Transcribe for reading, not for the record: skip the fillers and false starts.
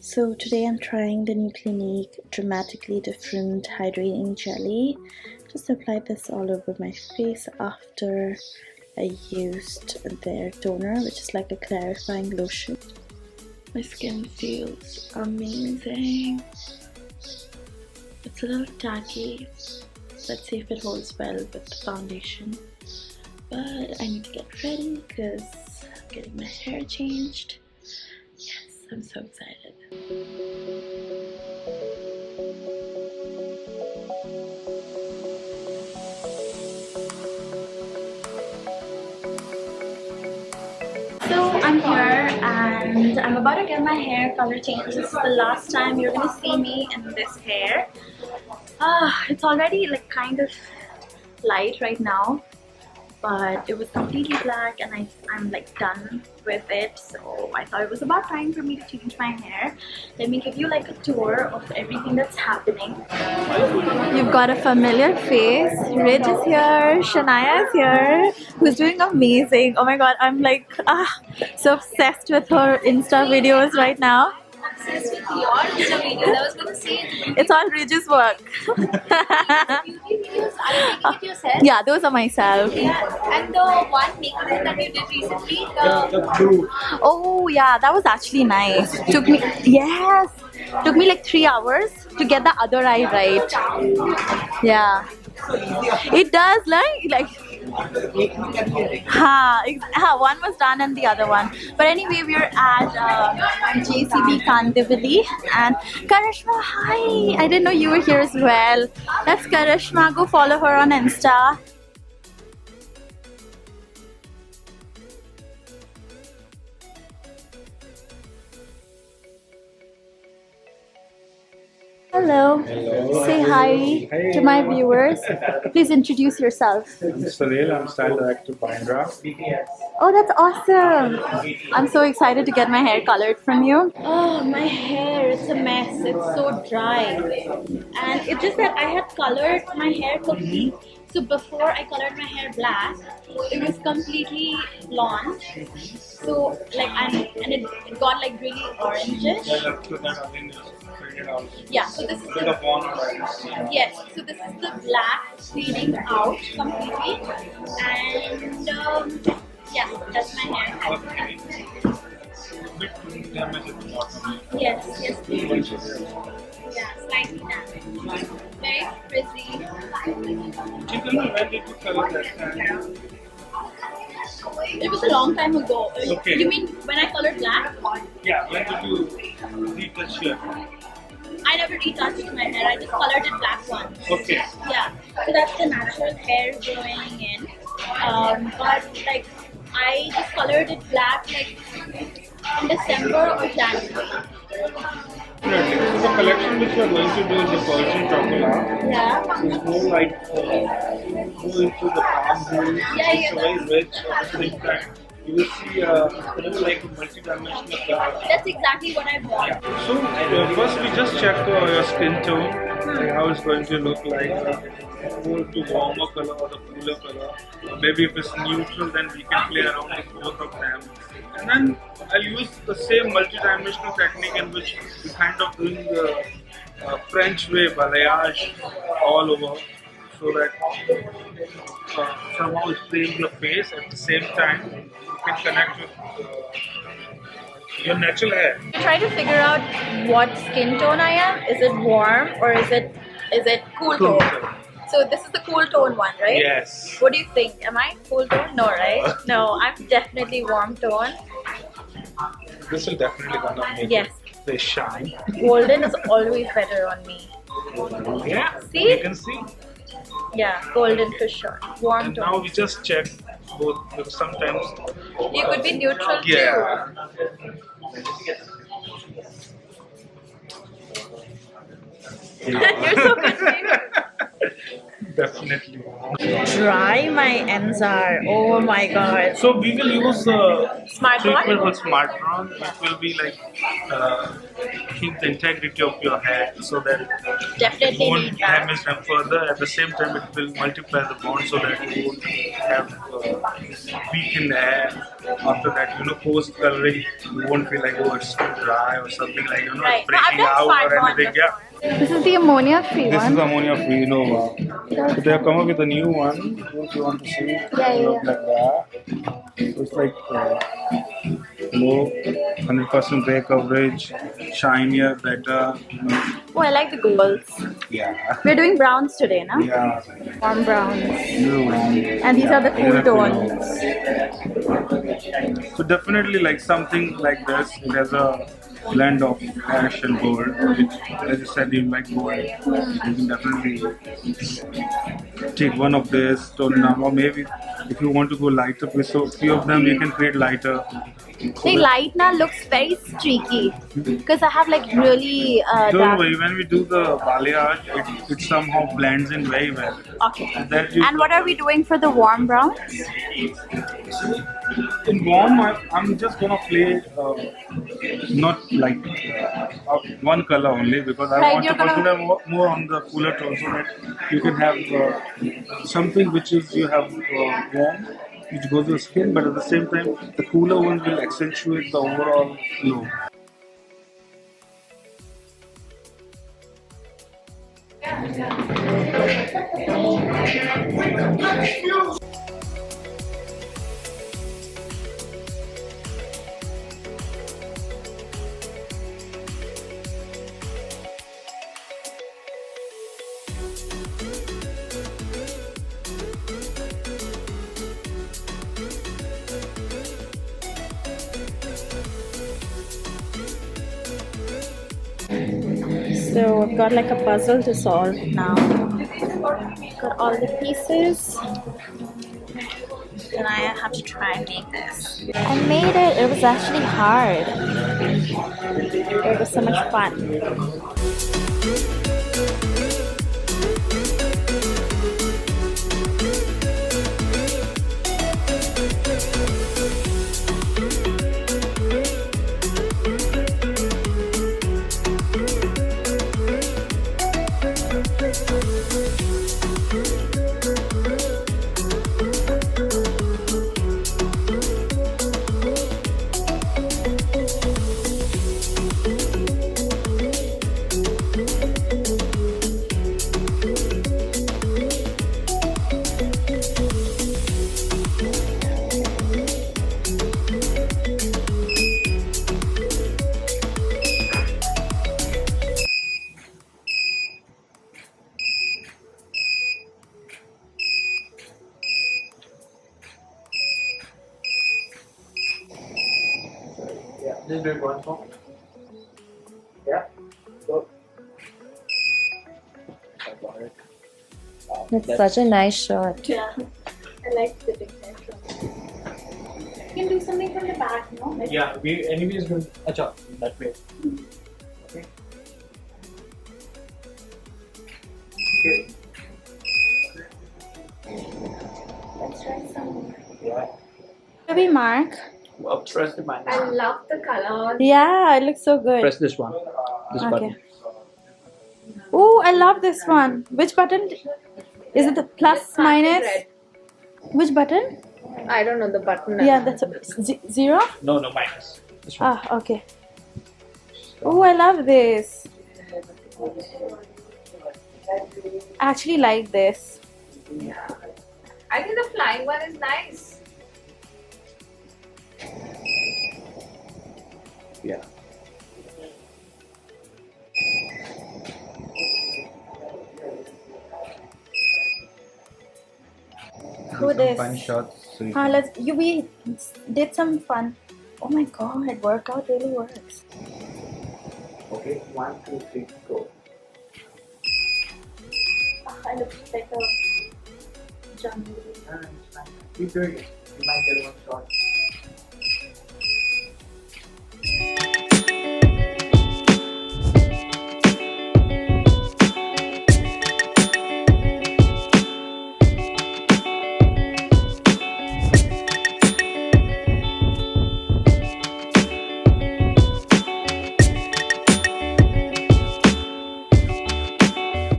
So today I'm trying the new Clinique Dramatically Different Hydrating Jelly. Just applied this all over my face after I used their toner, which is like a clarifying lotion. My skin feels amazing. It's a little tacky. Let's see if it holds well with the foundation. But I need to get ready because I'm getting my hair changed. Yes, I'm so excited. So I'm here and I'm about to get my hair color changed. This is the last time you're gonna see me in this hair. It's already like kind of light right now, but it was completely black and I'm like done with it, so I thought it was about time for me to change my hair. Let me give you like a tour of everything that's happening. You've got a familiar face. Ridge is here, Shania is here, who's doing amazing. Oh my god, I'm like so obsessed with her Insta videos right now. Obsessed with your Insta videos. I was gonna say It's all Ridge's work. beauty videos. Are you making it yourself? Yeah, those are myself. Yeah. And the one makeup that you did recently, Oh yeah, that was actually nice. Took me like 3 hours to get the other eye right. Yeah, it does like one was done and the other one. But anyway, we're at JCB Kandivali and Karishma. Hi, I didn't know you were here as well. That's Karishma. Go follow her on Insta. Hello. Hello. Say hi to my viewers. Please introduce yourself. I'm Suneel, I'm style director Bandra. Oh, that's awesome. I'm so excited to get my hair colored from you. Oh, my hair, it's a mess. It's so dry. And it's just that I had colored my hair complete. So before I colored my hair black, it was completely blonde. So like and it got like really orangish. Yeah, so this is yes, so this is the black fading out completely, and yeah, that's my hair. Yes, please. Yeah, slightly damaged. Very frizzy. It was a long time ago. Okay. You mean when I colored black? Yeah, when did you retouch your hair? I never retouched my hair. I just colored it black once. Okay. Yeah. So that's the natural hair growing in. But like I just colored it black like in December or January. Definitely. So the collection which you are going to do is the Persian chocolate. Yeah. It's more like go into the palm holes. Yeah. It's very rich at the same time. You will see like a multi-dimensional color. That's exactly what I want. So first we just check your skin tone, like how it's going to look like, cool to warmer color or the cooler color. Or maybe if it's neutral, then we can play around with both of them. And then I'll use the same multi-dimensional technique in which we kind of doing the French way balayage all over, so that somehow it's playing your face at the same time. You can connect with your natural hair. I try to figure out what skin tone I am. Is it warm or is it cool tone? So this is the cool tone one, right? Yes. What do you think? Am I cool tone? No, right? No, I'm definitely warm tone. This will definitely gonna make Yes. they shine. Golden is always better on me. Yeah. See? You can see. Yeah, golden for sure. Warm And tone. now we just check both because sometimes. You could be neutral Yeah. too. You're so confused. Definitely. Dry my ends are. Oh my god. So we will use Smart treatment one? with smart brown. It will be like keep the integrity of your hair so that it Definitely won't need that. damage them further. At the same time, it will multiply the bond so that you won't have weakened hair. After that, post coloring, you won't feel like, oh, it's too dry or something like, Right. it's breaking No, I've out done or smart bond anything. Yeah. This is the ammonia free This one. is ammonia free Nova. So they have come up with a new one. If you want to see, look like that. So it's like low, 100% gray coverage, shinier, better. Oh, I like the golds. Yeah. We're doing browns today, no? Yeah. Warm browns. New one. And these are the cool tones. So definitely like something like this. It has a blend of ash and gold, which, as you said, you like gold. You can definitely take one of this, tone it down, or maybe if you want to go lighter with so few of them, you can create lighter. The light now looks very streaky because I have like really Don't dark. worry, when we do the balayage, it somehow blends in very well. Okay. That And what are we doing for the warm browns? in warm, I'm just gonna play not like one color only because I Right, want to you're gonna- concentrate more on the cooler tone so that you can have something which is you have warm, which goes to the skin, but at the same time the cooler one will accentuate the overall glow. So I've got like a puzzle to solve now. Got all the pieces. And I have to try and make this. I made it. It was actually hard. It was so much fun. Just do it once more. Yeah. Go. It's such a nice shot. Yeah. I like the big hair. You can do something from the back, no? Like Yeah, we anyways will acha that way. Okay. Okay. let's try some. Yeah. Maybe Mark. Well, press the button. I love the color. Yeah, it looks so good. Press this one. This Okay. button. Oh, I love this one. Which button? Is it the plus minus? Red. Which button? I don't know the button. Yeah, that's zero. No, minus. This one. Ah, okay. Oh, I love this. I actually like this. I think the flying one is nice. Yeah. Who this? Fun shots. So you We did some fun. Oh my god, workout really works. okay. 1, 2, 3, go. I look like a jungle. Keep doing it. You might get one shot.